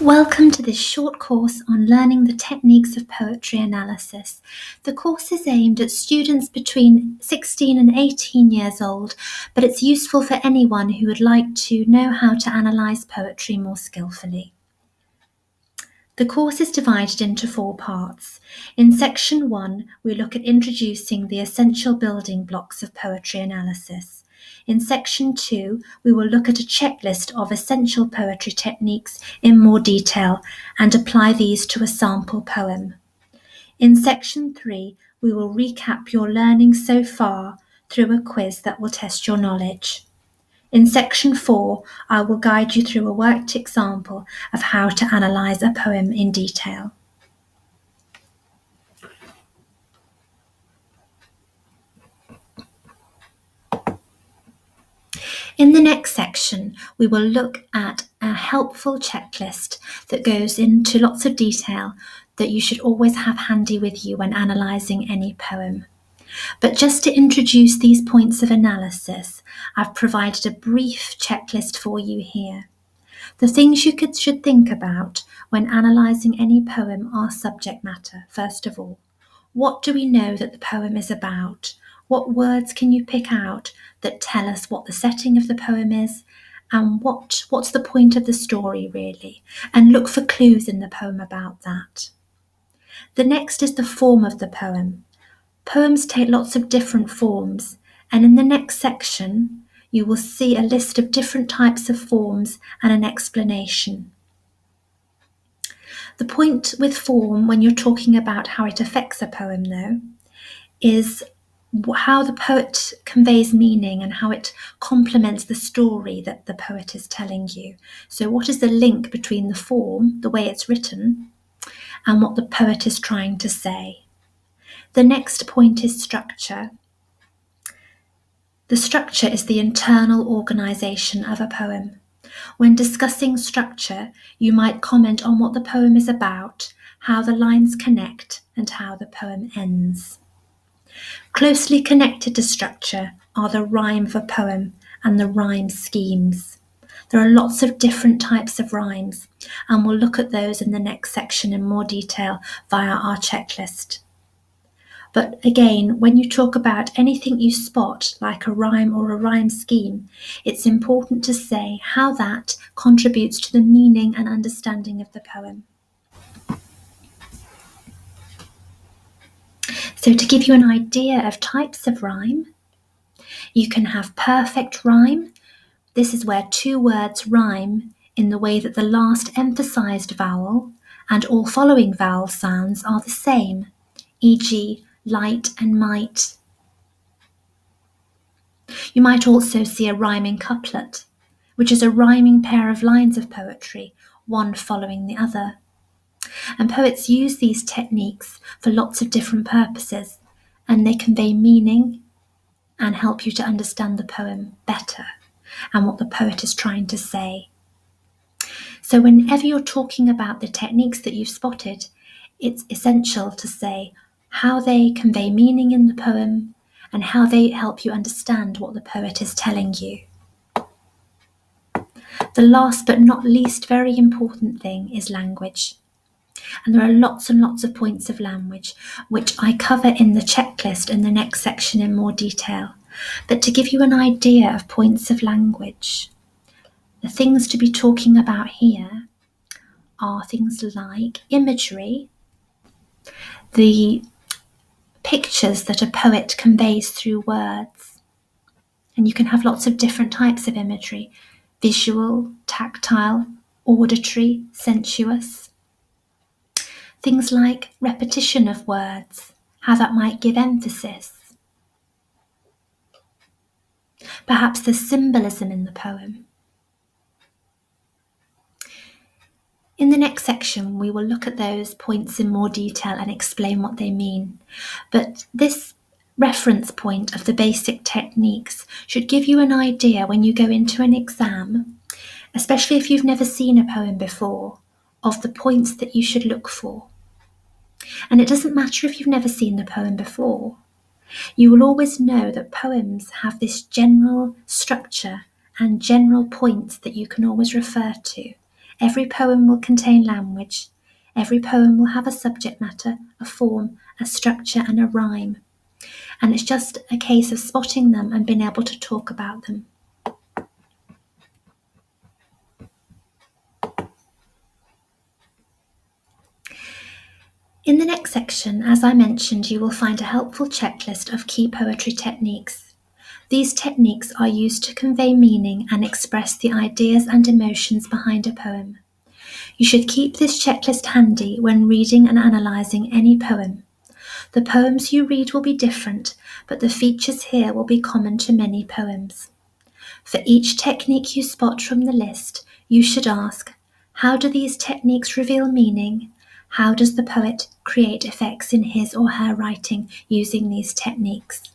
Welcome to this short course on learning the techniques of poetry analysis. The course is aimed at students between 16 and 18 years old, but it's useful for anyone who would like to know how to analyse poetry more skillfully. The course is divided into 4 parts. In section 1, we look at introducing the essential building blocks of poetry analysis. In section 2, we will look at a checklist of essential poetry techniques in more detail and apply these to a sample poem. In section 3, we will recap your learning so far through a quiz that will test your knowledge. In section 4, I will guide you through a worked example of how to analyse a poem in detail. In the next section, we will look at a helpful checklist that goes into lots of detail that you should always have handy with you when analysing any poem. But just to introduce these points of analysis, I've provided a brief checklist for you here. The things you should think about when analysing any poem are subject matter, first of all. What do we know that the poem is about? What words can you pick out that tell us what the setting of the poem is? And what's the point of the story, really? And look for clues in the poem about that. The next is the form of the poem. Poems take lots of different forms, and in the next section, you will see a list of different types of forms and an explanation. The point with form, when you're talking about how it affects a poem, though, is how the poet conveys meaning and how it complements the story that the poet is telling you. So what is the link between the form, the way it's written, and what the poet is trying to say? The next point is structure. The structure is the internal organisation of a poem. When discussing structure, you might comment on what the poem is about, how the lines connect, and how the poem ends. Closely connected to structure are the rhyme of a poem and the rhyme schemes. There are lots of different types of rhymes, and we'll look at those in the next section in more detail via our checklist. But again, when you talk about anything you spot, like a rhyme or a rhyme scheme, it's important to say how that contributes to the meaning and understanding of the poem. So to give you an idea of types of rhyme, you can have perfect rhyme. This is where 2 words rhyme in the way that the last emphasised vowel and all following vowel sounds are the same, e.g. light and might. You might also see a rhyming couplet, which is a rhyming pair of lines of poetry, one following the other. And poets use these techniques for lots of different purposes, and they convey meaning and help you to understand the poem better and what the poet is trying to say. So whenever you're talking about the techniques that you've spotted, it's essential to say how they convey meaning in the poem and how they help you understand what the poet is telling you. The last but not least very important thing is language. And there are lots and lots of points of language, which I cover in the checklist in the next section in more detail. But to give you an idea of points of language, the things to be talking about here are things like imagery, the pictures that a poet conveys through words. And you can have lots of different types of imagery: visual, tactile, auditory, sensuous. Things like repetition of words, how that might give emphasis. Perhaps there's symbolism in the poem. In the next section, we will look at those points in more detail and explain what they mean. But this reference point of the basic techniques should give you an idea when you go into an exam, especially if you've never seen a poem before, of the points that you should look for. And it doesn't matter if you've never seen the poem before. You will always know that poems have this general structure and general points that you can always refer to. Every poem will contain language. Every poem will have a subject matter, a form, a structure, and a rhyme. And it's just a case of spotting them and being able to talk about them. In the next section, as I mentioned, you will find a helpful checklist of key poetry techniques. These techniques are used to convey meaning and express the ideas and emotions behind a poem. You should keep this checklist handy when reading and analysing any poem. The poems you read will be different, but the features here will be common to many poems. For each technique you spot from the list, you should ask, how do these techniques reveal meaning? How does the poet create effects in his or her writing using these techniques?